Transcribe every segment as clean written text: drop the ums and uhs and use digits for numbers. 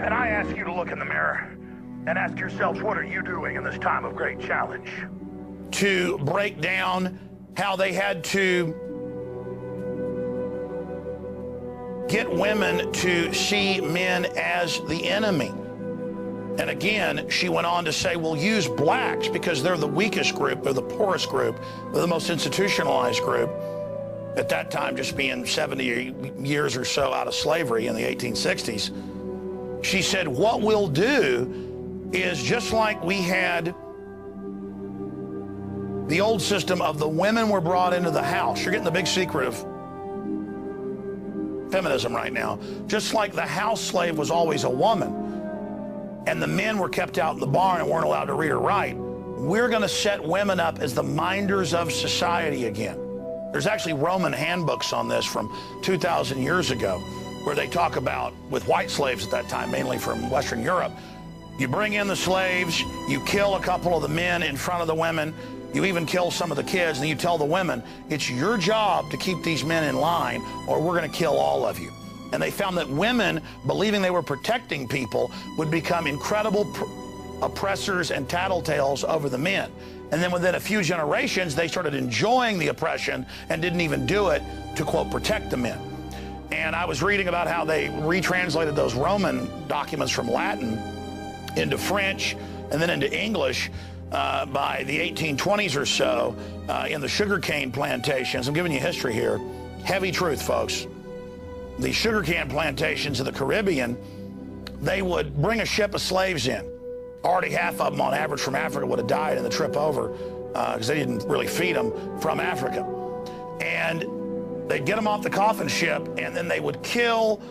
And I ask you to look in the mirror and ask yourselves, what are you doing in this time of great challenge? To break down how they had to get women to see men as the enemy. And again, she went on to say, we'll use blacks because they're the weakest group, they're the poorest group, they're the most institutionalized group. At that time, just being 70 years or so out of slavery in the 1860s. She said, what we'll do is just like we had the old system of the women were brought into the house. You're getting the big secret of feminism right now. Just like the house slave was always a woman and the men were kept out in the barn and weren't allowed to read or write, we're going to set women up as the minders of society again. There's actually Roman handbooks on this from 2,000 years ago where they talk about, with white slaves at that time, mainly from Western Europe, you bring in the slaves, you kill a couple of the men in front of the women, you even kill some of the kids, and you tell the women, it's your job to keep these men in line or we're going to kill all of you. And they found that women, believing they were protecting people, would become incredible oppressors and tattletales over the men. And then within a few generations, they started enjoying the oppression and didn't even do it to, quote, protect the men. And I was reading about how they retranslated those Roman documents from Latin into French and then into English by the 1820s or so in the sugarcane plantations. I'm giving you history here. Heavy truth, folks. The sugarcane plantations of the Caribbean, they would bring a ship of slaves in. Already half of them on average from Africa would have died in the trip over because they didn't really feed them from Africa. And they'd get them off the coffin ship and then they would kill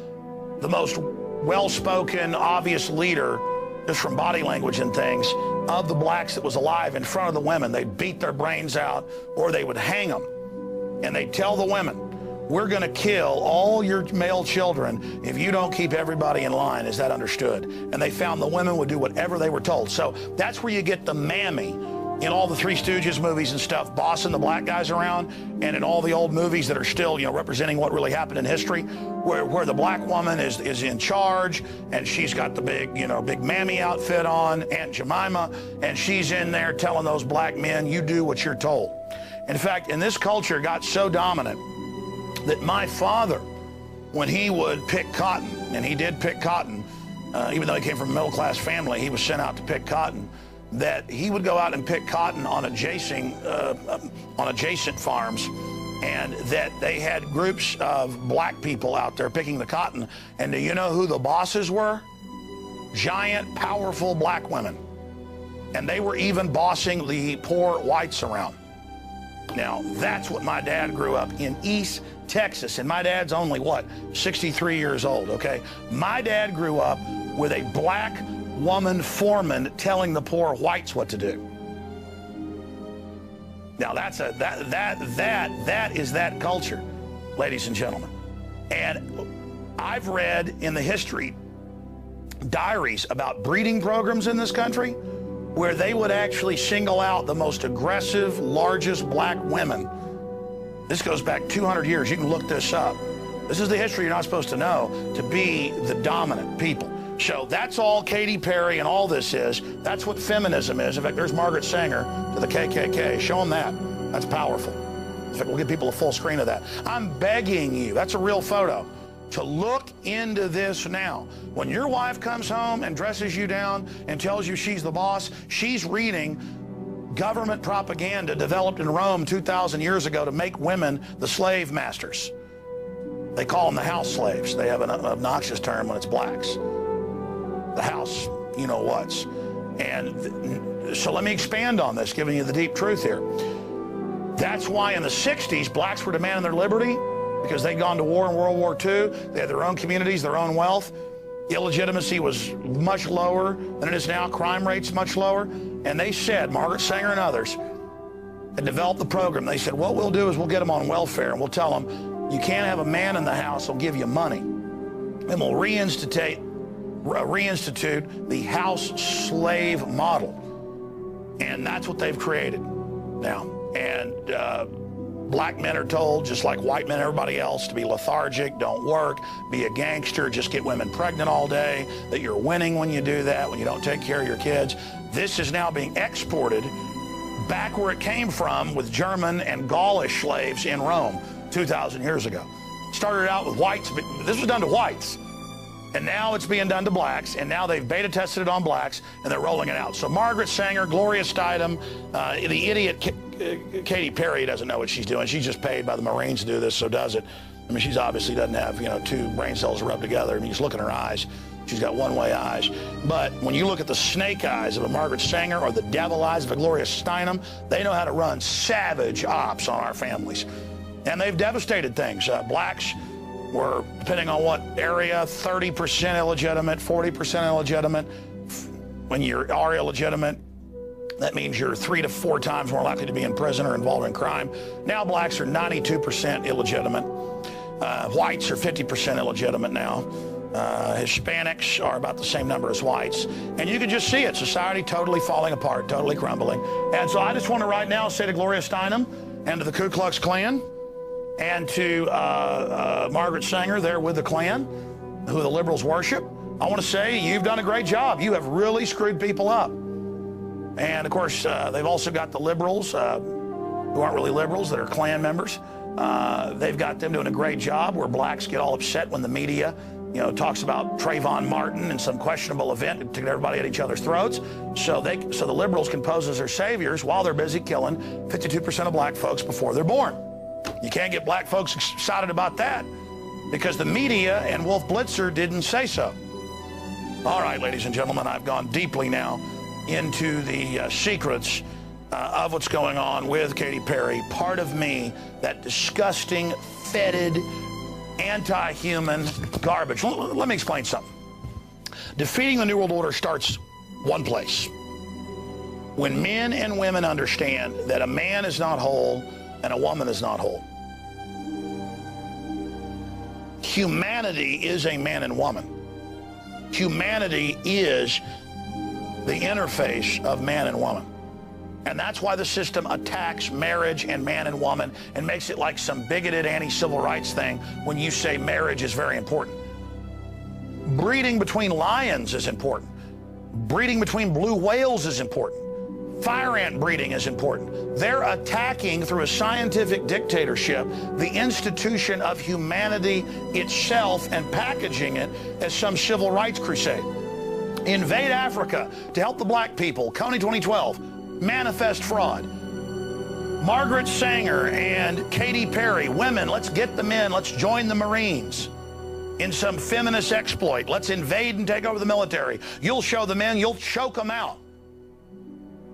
the most well-spoken, obvious leader, just from body language and things, of the blacks that was alive in front of the women. They'd beat their brains out or they would hang them. And they'd tell the women, we're going to kill all your male children if you don't keep everybody in line. Is that understood? And they found the women would do whatever they were told. So that's where you get the mammy in all the Three Stooges movies and stuff, bossing the black guys around, and in all the old movies that are still, representing what really happened in history, where the black woman is in charge, and she's got the big, big mammy outfit on, Aunt Jemima, and she's in there telling those black men, you do what you're told. In fact, in this culture, it got so dominant that my father, when he would pick cotton, and he did pick cotton, even though he came from a middle-class family, he was sent out to pick cotton, that he would go out and pick cotton on adjacent farms, and that they had groups of black people out there picking the cotton. And do you know who the bosses were? Giant, powerful black women. And they were even bossing the poor whites around. Now, that's what my dad grew up in East Texas, and my dad's only, 63 years old, okay? My dad grew up with a black woman foreman telling the poor whites what to do. Now, that is that culture, ladies and gentlemen. And I've read in the history diaries about breeding programs in this country where they would actually single out the most aggressive, largest black women. This goes back 200 years. You can look this up. This is the history you're not supposed to know, to be the dominant people. So that's all Katy Perry and all this is. That's what feminism is. In fact, there's Margaret Sanger to the KKK. Show them that. That's powerful. In fact, we'll give people a full screen of that. I'm begging you, that's a real photo, to look into this now. When your wife comes home and dresses you down and tells you she's the boss, she's reading government propaganda developed in Rome 2,000 years ago to make women the slave masters. They call them the house slaves. They have an obnoxious term when it's blacks. The house, you-know-whats. And so let me expand on this, giving you the deep truth here. That's why in the 60s, blacks were demanding their liberty, because they'd gone to war in World War II. They had their own communities, their own wealth. Illegitimacy was much lower than it is now. Crime rates much lower. And they said, Margaret Sanger and others had developed the program. They said, what we'll do is we'll get them on welfare, and we'll tell them, you can't have a man in the house, we'll give you money. And we'll reinstitute the house slave model. And that's what they've created now. And Black men are told, just like white men, everybody else, to be lethargic, don't work, be a gangster, just get women pregnant all day, that you're winning when you do that, when you don't take care of your kids. This is now being exported back where it came from with German and Gaulish slaves in Rome 2,000 years ago. Started out with whites, but this was done to whites. And now it's being done to blacks, and now they've beta tested it on blacks, and they're rolling it out. So Margaret Sanger, Gloria Steinem, the idiot Katy Perry doesn't know what she's doing. She's just paid by the Marines to do this, so does it. I mean, she's obviously doesn't have, you know, two brain cells rubbed together. I mean, just look in her eyes. She's got one-way eyes. But when you look at the snake eyes of a Margaret Sanger or the devil eyes of a Gloria Steinem, they know how to run savage ops on our families. And they've devastated things. Blacks were, depending on what area, 30% illegitimate, 40% illegitimate. When you are illegitimate, that means you're 3 to 4 times more likely to be in prison or involved in crime. Now blacks are 92% illegitimate. Whites are 50% illegitimate now. Hispanics are about the same number as whites. And you can just see it. Society totally falling apart, totally crumbling. And so I just want to right now say to Gloria Steinem and to the Ku Klux Klan, and to Margaret Sanger there with the Klan, who the liberals worship, I want to say you've done a great job. You have really screwed people up. And of course, they've also got the liberals, who aren't really liberals, that are Klan members. They've got them doing a great job where blacks get all upset when the media, you know, talks about Trayvon Martin and some questionable event to get everybody at each other's throats. So the liberals can pose as their saviors while they're busy killing 52% of black folks before they're born. You can't get black folks excited about that because the media and Wolf Blitzer didn't say so. All right, ladies and gentlemen, I've gone deeply now into the secrets of what's going on with Katy Perry. Part of me, that disgusting, fetid, anti-human garbage. Let me explain something. Defeating the New World Order starts one place. When men and women understand that a man is not whole and a woman is not whole. Humanity is a man and woman. Humanity is the interface of man and woman. And that's why the system attacks marriage and man and woman and makes it like some bigoted anti-civil rights thing when you say marriage is very important. Breeding between lions is important. Breeding between blue whales is important. Fire ant breeding is important. They're attacking through a scientific dictatorship the institution of humanity itself and packaging it as some civil rights crusade. Invade Africa to help the black people. Coney 2012. Manifest fraud. Margaret Sanger and Katy Perry. Women, let's get the men. Let's join the Marines in some feminist exploit. Let's invade and take over the military. You'll show the men. You'll choke them out.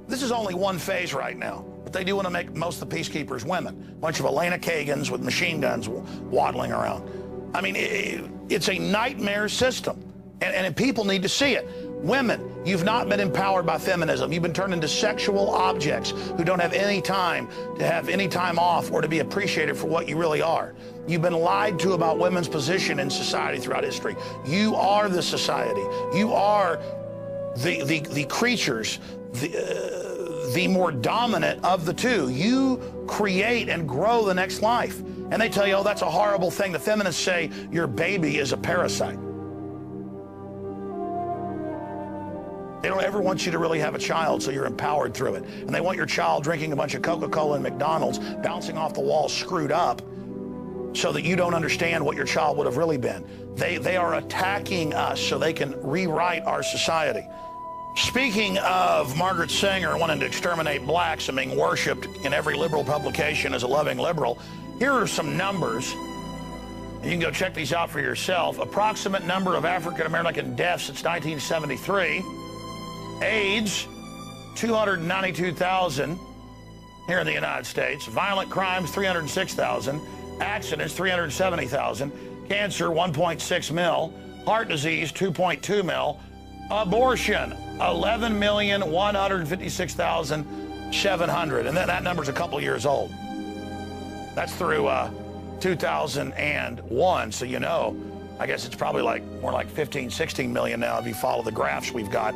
This is only one phase right now, but they do want to make most of the peacekeepers women. A bunch of Elena Kagans with machine guns waddling around. I mean, it's a nightmare system, and people need to see it. Women, you've not been empowered by feminism. You've been turned into sexual objects who don't have any time to have any time off or to be appreciated for what you really are. You've been lied to about women's position in society throughout history. You are the society. You are the creatures, the more dominant of the two. You create and grow the next life. And they tell you, oh, that's a horrible thing. The feminists say your baby is a parasite. They don't ever want you to really have a child so you're empowered through it. And they want your child drinking a bunch of Coca-Cola and McDonald's, bouncing off the wall screwed up, so that you don't understand what your child would have really been. They are attacking us so they can rewrite our society. Speaking of Margaret Sanger wanting to exterminate blacks and being worshipped in every liberal publication as a loving liberal, here are some numbers. You can go check these out for yourself. Approximate number of African-American deaths since 1973. AIDS, 292,000 here in the United States. Violent crimes, 306,000. Accidents, 370,000. Cancer, 1.6 mil. Heart disease, 2.2 mil. Abortion, 11,156,700. And that number's a couple years old. That's through 2001. So, you know, I guess it's probably more like 15, 16 million now if you follow the graphs we've got.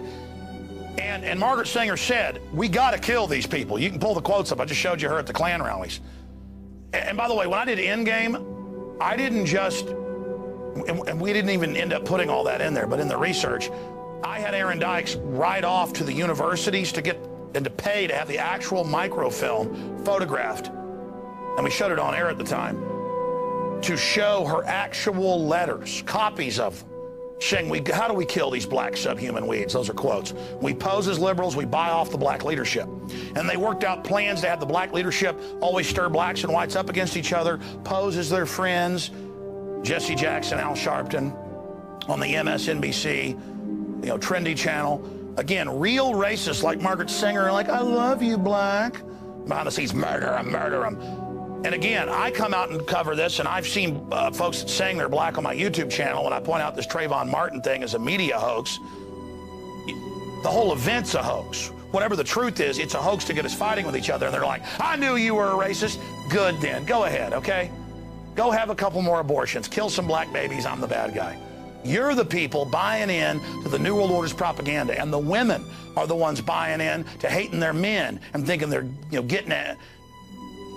And Margaret Sanger said, we got to kill these people. You can pull the quotes up. I just showed you her at the Klan rallies. And by the way, when I did Endgame, I didn't just, and we didn't even end up putting all that in there, but in the research, I had Aaron Dykes ride off to the universities to get and to pay to have the actual microfilm photographed, and we showed it on air at the time, to show her actual letters, copies of them, saying, how do we kill these black subhuman weeds? Those are quotes. We pose as liberals, we buy off the black leadership. And they worked out plans to have the black leadership always stir blacks and whites up against each other, pose as their friends. Jesse Jackson, Al Sharpton on the MSNBC, trendy channel. Again, real racists like Margaret Sanger are like, I love you, black. Behind the scenes, murder him, murder him. And again, I come out and cover this, and I've seen folks saying they're black on my YouTube channel when I point out this Trayvon Martin thing is a media hoax. The whole event's a hoax. Whatever the truth is, it's a hoax to get us fighting with each other. And they're like, I knew you were a racist. Good then. Go ahead, okay? Go have a couple more abortions. Kill some black babies. I'm the bad guy. You're the people buying in to the New World Order's propaganda, and the women are the ones buying in to hating their men and thinking they're getting a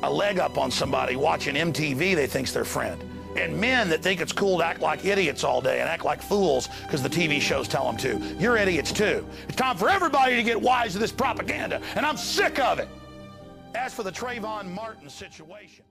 leg up on somebody watching MTV they think's their friend. And men that think it's cool to act like idiots all day and act like fools because the TV shows tell them to. You're idiots too. It's time for everybody to get wise to this propaganda, and I'm sick of it. As for the Trayvon Martin situation,